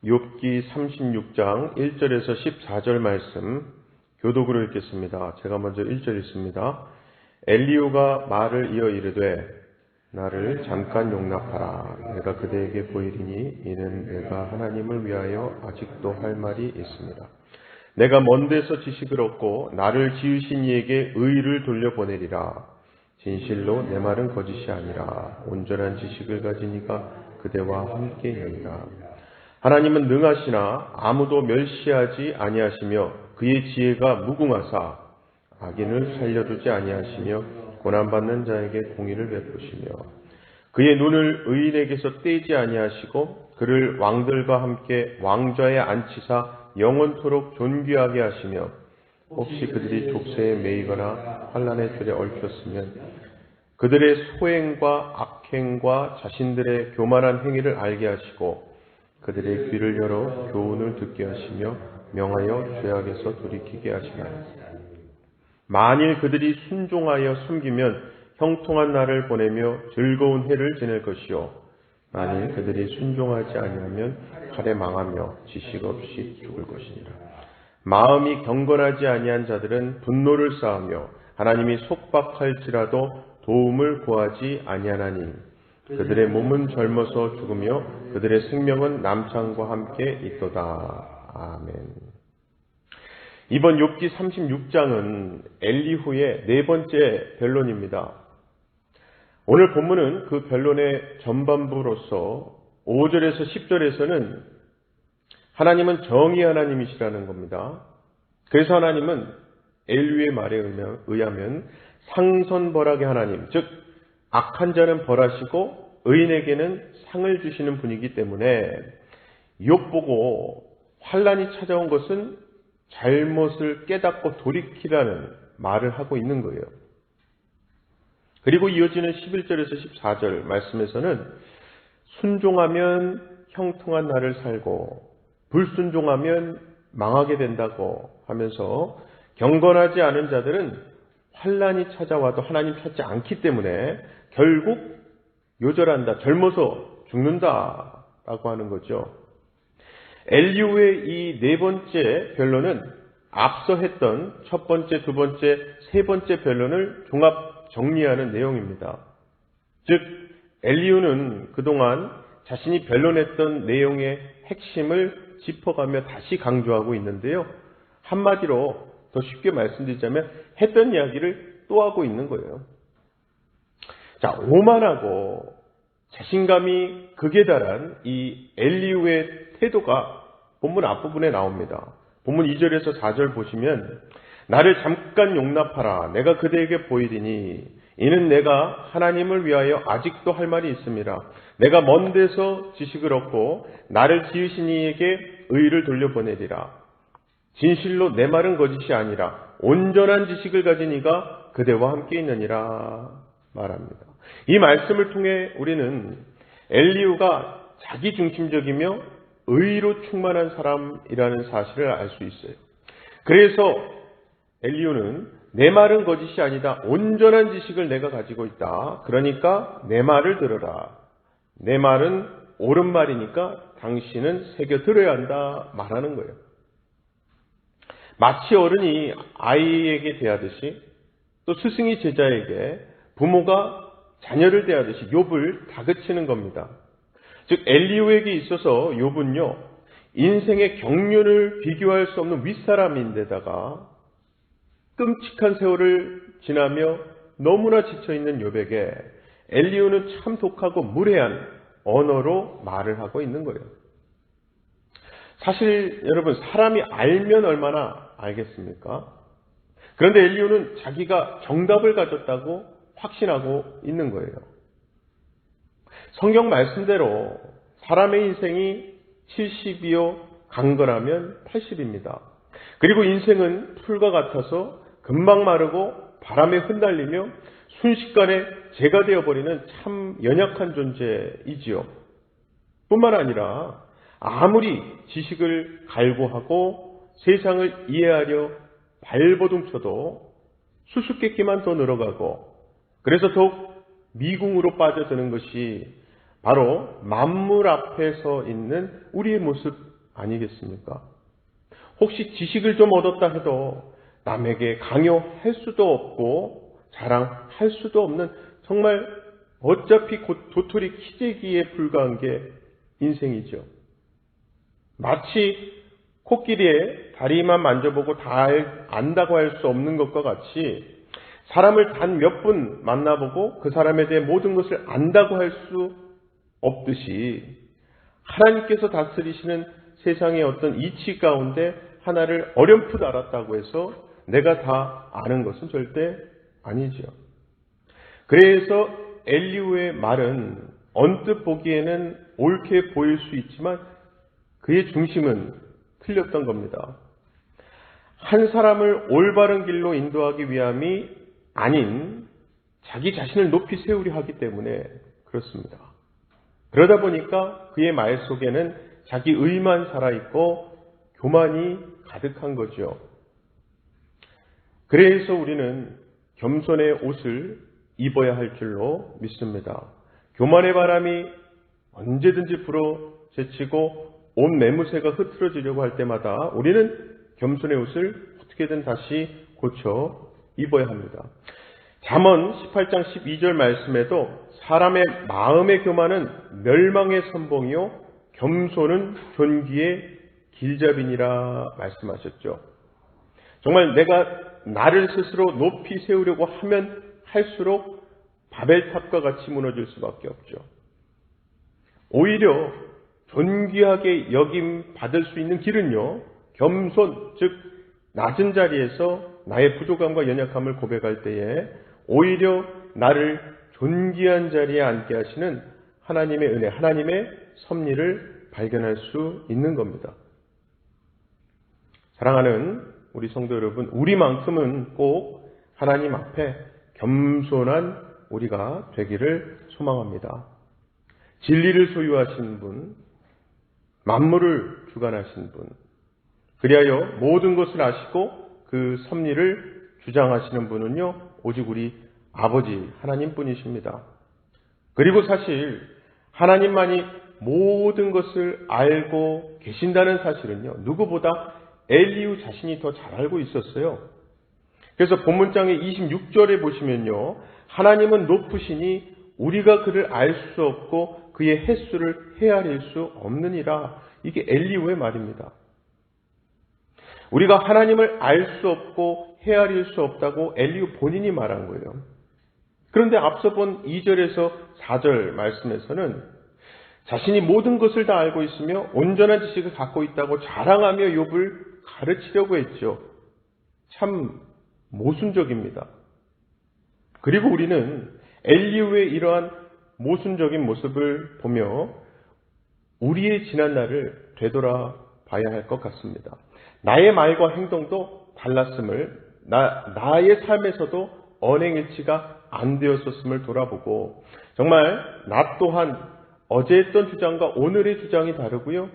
욥기 36장 1절에서 14절 말씀 교독으로 읽겠습니다. 제가 먼저 1절 읽습니다. 엘리후가 말을 이어 이르되 나를 잠깐 용납하라. 내가 그대에게 보이리니 이는 내가 하나님을 위하여 아직도 할 말이 있습니다. 내가 먼 데서 지식을 얻고 나를 지으신 이에게 의를 돌려보내리라. 진실로 내 말은 거짓이 아니라 온전한 지식을 가진 이가 그대와 함께 있느니라. 하나님은 능하시나 아무도 멸시하지 아니하시며 그의 지혜가 무궁하사 악인을 살려두지 아니하시며 고난받는 자에게 공의를 베푸시며 그의 눈을 의인에게서 떼지 아니하시고 그를 왕들과 함께 왕좌에 앉히사 영원토록 존귀하게 하시며 혹시 그들이 족쇄에 매이거나 환난의 틀에 얽혔으면 그들의 소행과 악행과 자신들의 교만한 행위를 알게 하시고 그들의 귀를 열어 교훈을 듣게 하시며 명하여 죄악에서 돌이키게 하시나니 만일 그들이 순종하여 숨기면 형통한 날을 보내며 즐거운 해를 지낼 것이요 만일 그들이 순종하지 아니하면 칼에 망하며 지식 없이 죽을 것이니라. 마음이 경건하지 아니한 자들은 분노를 쌓으며 하나님이 속박할지라도 도움을 구하지 아니하나니 그들의 몸은 젊어서 죽으며 그들의 생명은 남창과 함께 있도다. 아멘. 이번 욥기 36장은 엘리후의 네 번째 변론입니다. 오늘 본문은 그 변론의 전반부로서 5절에서 10절에서는 하나님은 정의 하나님이시라는 겁니다. 그래서 하나님은 엘리후의 말에 의하면 상선벌하게 하나님, 즉 악한 자는 벌하시고 의인에게는 상을 주시는 분이기 때문에 욥 보고 환난이 찾아온 것은 잘못을 깨닫고 돌이키라는 말을 하고 있는 거예요. 그리고 이어지는 11절에서 14절 말씀에서는 순종하면 형통한 날을 살고 불순종하면 망하게 된다고 하면서 경건하지 않은 자들은 환난이 찾아와도 하나님 찾지 않기 때문에 결국 요절한다, 젊어서 죽는다 라고 하는 거죠. 엘리후의 이 네 번째 변론은 앞서 했던 첫 번째, 두 번째, 세 번째 변론을 종합 정리하는 내용입니다. 즉 엘리후는 그동안 자신이 변론했던 내용의 핵심을 짚어가며 다시 강조하고 있는데요. 한마디로 더 쉽게 말씀드리자면 했던 이야기를 또 하고 있는 거예요. 자, 오만하고 자신감이 극에 달한 이 엘리후의 태도가 본문 앞부분에 나옵니다. 본문 2절에서 4절 보시면 나를 잠깐 용납하라. 내가 그대에게 보이리니 이는 내가 하나님을 위하여 아직도 할 말이 있습니다. 내가 먼 데서 지식을 얻고 나를 지으신 이에게 의를 돌려보내리라. 진실로 내 말은 거짓이 아니라 온전한 지식을 가진 이가 그대와 함께 있느니라 말합니다. 이 말씀을 통해 우리는 엘리후가 자기중심적이며 의로 충만한 사람이라는 사실을 알 수 있어요. 그래서 엘리후는 내 말은 거짓이 아니다. 온전한 지식을 내가 가지고 있다. 그러니까 내 말을 들어라. 내 말은 옳은 말이니까 당신은 새겨 들어야 한다 말하는 거예요. 마치 어른이 아이에게 대하듯이 또 스승이 제자에게 부모가 자녀를 대하듯이 욥을 다그치는 겁니다. 즉 엘리후에게 있어서 욥은요 인생의 경륜을 비교할 수 없는 윗사람인데다가 끔찍한 세월을 지나며 너무나 지쳐있는 욥에게 엘리후는 참 독하고 무례한 언어로 말을 하고 있는 거예요. 사실 여러분 사람이 알면 얼마나 알겠습니까? 그런데 엘리후는 자기가 정답을 가졌다고 확신하고 있는 거예요. 성경 말씀대로 사람의 인생이 70이요 강건하면 80입니다. 그리고 인생은 풀과 같아서 금방 마르고 바람에 흩날리며 순식간에 재가 되어버리는 참 연약한 존재이지요. 뿐만 아니라 아무리 지식을 갈구하고 세상을 이해하려 발버둥쳐도 수수께끼만 더 늘어가고 그래서 더욱 미궁으로 빠져드는 것이 바로 만물 앞에 서 있는 우리의 모습 아니겠습니까? 혹시 지식을 좀 얻었다 해도 남에게 강요할 수도 없고 자랑할 수도 없는 정말 어차피 곧 도토리 키재기에 불과한 게 인생이죠. 마치 코끼리의 다리만 만져보고 다 안다고 할 수 없는 것과 같이 사람을 단 몇 분 만나보고 그 사람에 대해 모든 것을 안다고 할 수 없듯이 하나님께서 다스리시는 세상의 어떤 이치 가운데 하나를 어렴풋 알았다고 해서 내가 다 아는 것은 절대 아니지요. 그래서 엘리후의 말은 언뜻 보기에는 옳게 보일 수 있지만 그의 중심은 틀렸던 겁니다. 한 사람을 올바른 길로 인도하기 위함이 아닌 자기 자신을 높이 세우려 하기 때문에 그렇습니다. 그러다 보니까 그의 말 속에는 자기 의만 살아있고 교만이 가득한 거죠. 그래서 우리는 겸손의 옷을 입어야 할 줄로 믿습니다. 교만의 바람이 언제든지 불어제치고 온 매무새가 흐트러지려고 할 때마다 우리는 겸손의 옷을 어떻게든 다시 고쳐 입어야 합니다. 잠언 18장 12절 말씀에도 사람의 마음의 교만은 멸망의 선봉이요 겸손은 존귀의 길잡이니라 말씀하셨죠. 정말 내가 나를 스스로 높이 세우려고 하면 할수록 바벨탑과 같이 무너질 수밖에 없죠. 오히려 존귀하게 여김 받을 수 있는 길은요, 겸손, 즉 낮은 자리에서 나의 부족함과 연약함을 고백할 때에 오히려 나를 존귀한 자리에 앉게 하시는 하나님의 은혜, 하나님의 섭리를 발견할 수 있는 겁니다. 사랑하는 우리 성도 여러분, 우리만큼은 꼭 하나님 앞에 겸손한 우리가 되기를 소망합니다. 진리를 소유하신 분, 만물을 주관하신 분, 그리하여 모든 것을 아시고 그 섭리를 주장하시는 분은요, 오직 우리 아버지 하나님뿐이십니다. 그리고 사실 하나님만이 모든 것을 알고 계신다는 사실은요, 누구보다 엘리후 자신이 더 잘 알고 있었어요. 그래서 본문장의 26절에 보시면요, 하나님은 높으시니 우리가 그를 알 수 없고 그의 횟수를 헤아릴 수 없느니라. 이게 엘리후의 말입니다. 우리가 하나님을 알 수 없고 헤아릴 수 없다고 엘리후 본인이 말한 거예요. 그런데 앞서 본 2절에서 4절 말씀에서는 자신이 모든 것을 다 알고 있으며 온전한 지식을 갖고 있다고 자랑하며 욥을 가르치려고 했죠. 참 모순적입니다. 그리고 우리는 엘리후의 이러한 모순적인 모습을 보며 우리의 지난 날을 되돌아봐야 할 것 같습니다. 나의 말과 행동도 달랐음을, 나의 삶에서도 언행일치가 안 되었었음을 돌아보고, 정말 나 또한 어제 했던 주장과 오늘의 주장이 다르고요,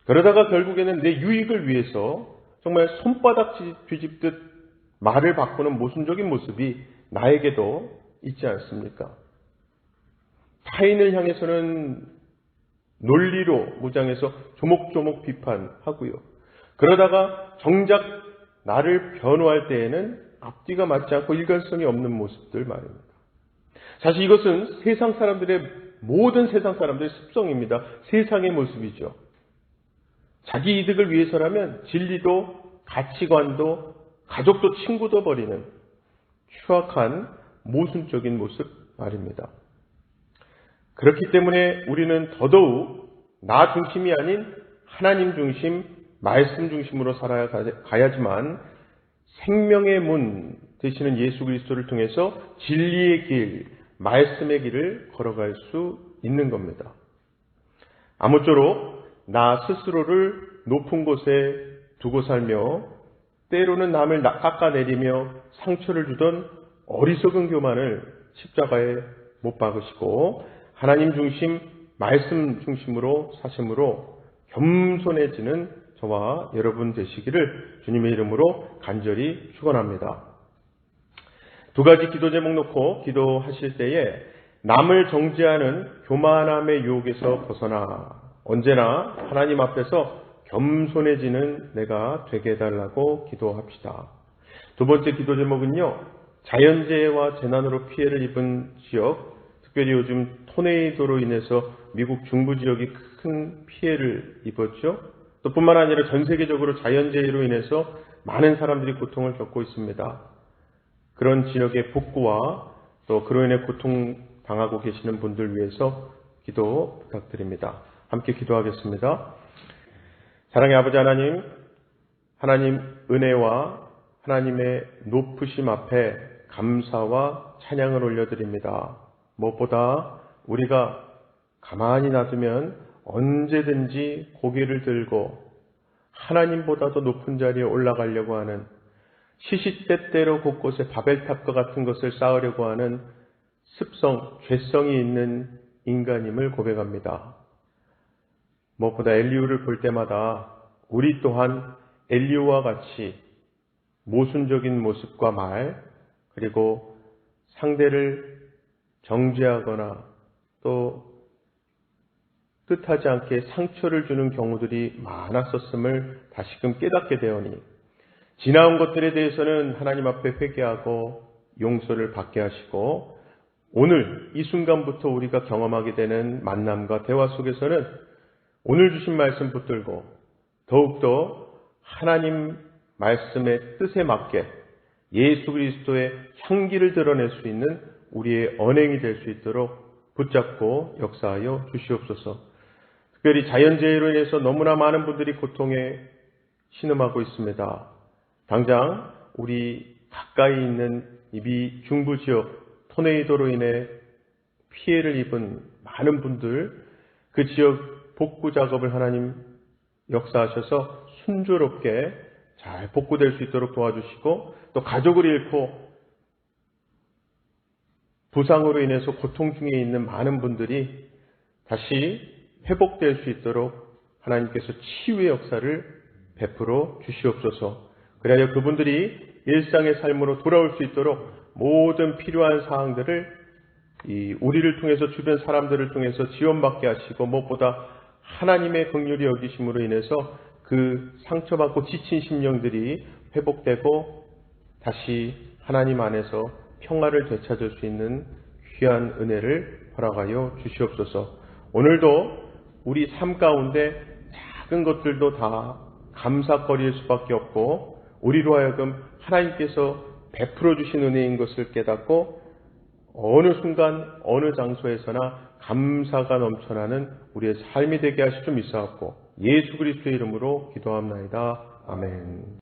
그러다가 결국에는 내 유익을 위해서 정말 손바닥 뒤집듯 말을 바꾸는 모순적인 모습이 나에게도 있지 않습니까? 타인을 향해서는 논리로 무장해서 조목조목 비판하고요, 그러다가 정작 나를 변호할 때에는 앞뒤가 맞지 않고 일관성이 없는 모습들 말입니다. 사실 이것은 모든 세상 사람들의 습성입니다. 세상의 모습이죠. 자기 이득을 위해서라면 진리도 가치관도 가족도 친구도 버리는 추악한 모순적인 모습 말입니다. 그렇기 때문에 우리는 더더욱 나 중심이 아닌 하나님 중심, 말씀 중심으로 살아가야지만 생명의 문 되시는 예수 그리스도를 통해서 진리의 길, 말씀의 길을 걸어갈 수 있는 겁니다. 아무쪼록 나 스스로를 높은 곳에 두고 살며 때로는 남을 깎아내리며 상처를 주던 어리석은 교만을 십자가에 못 박으시고 하나님 중심, 말씀 중심으로 사심으로 겸손해지는 저와 여러분 되시기를 주님의 이름으로 간절히 축원합니다. 두 가지 기도 제목 놓고 기도하실 때에 남을 정죄하는 교만함의 유혹에서 벗어나 언제나 하나님 앞에서 겸손해지는 내가 되게 해달라고 기도합시다. 두 번째 기도 제목은요, 자연재해와 재난으로 피해를 입은 지역, 특별히 요즘 토네이도로 인해서 미국 중부 지역이 큰 피해를 입었죠. 또 뿐만 아니라 전 세계적으로 자연재해로 인해서 많은 사람들이 고통을 겪고 있습니다. 그런 지역의 복구와 또 그로 인해 고통당하고 계시는 분들 위해서 기도 부탁드립니다. 함께 기도하겠습니다. 사랑의 아버지 하나님, 하나님 은혜와 하나님의 높으심 앞에 감사와 찬양을 올려드립니다. 무엇보다 우리가 가만히 놔두면 언제든지 고개를 들고 하나님보다도 높은 자리에 올라가려고 하는, 시시때때로 곳곳에 바벨탑과 같은 것을 쌓으려고 하는 습성, 죄성이 있는 인간임을 고백합니다. 무엇보다 엘리후를 볼 때마다 우리 또한 엘리후와 같이 모순적인 모습과 말, 그리고 상대를 정죄하거나 또 뜻하지 않게 상처를 주는 경우들이 많았었음을 다시금 깨닫게 되오니, 지나온 것들에 대해서는 하나님 앞에 회개하고 용서를 받게 하시고, 오늘 이 순간부터 우리가 경험하게 되는 만남과 대화 속에서는 오늘 주신 말씀 붙들고 더욱더 하나님 말씀의 뜻에 맞게 예수 그리스도의 향기를 드러낼 수 있는 우리의 언행이 될 수 있도록 붙잡고 역사하여 주시옵소서. 특별히 자연재해로 인해서 너무나 많은 분들이 고통에 신음하고 있습니다. 당장 우리 가까이 있는 이 중부 지역 토네이도로 인해 피해를 입은 많은 분들, 그 지역 복구 작업을 하나님 역사하셔서 순조롭게 잘 복구될 수 있도록 도와주시고, 또 가족을 잃고 부상으로 인해서 고통 중에 있는 많은 분들이 다시 회복될 수 있도록 하나님께서 치유의 역사를 베풀어 주시옵소서. 그래야 그분들이 일상의 삶으로 돌아올 수 있도록 모든 필요한 사항들을 우리를 통해서, 주변 사람들을 통해서 지원받게 하시고, 무엇보다 하나님의 긍휼히 여기심으로 인해서 그 상처받고 지친 심령들이 회복되고 다시 하나님 안에서 평화를 되찾을 수 있는 귀한 은혜를 허락하여 주시옵소서. 오늘도 우리 삶 가운데 작은 것들도 다 감사거리일 수밖에 없고, 우리로 하여금 하나님께서 베풀어 주신 은혜인 것을 깨닫고 어느 순간 어느 장소에서나 감사가 넘쳐나는 우리의 삶이 되게 하시 좀 있사옵고, 예수 그리스도의 이름으로 기도합나이다. 아멘.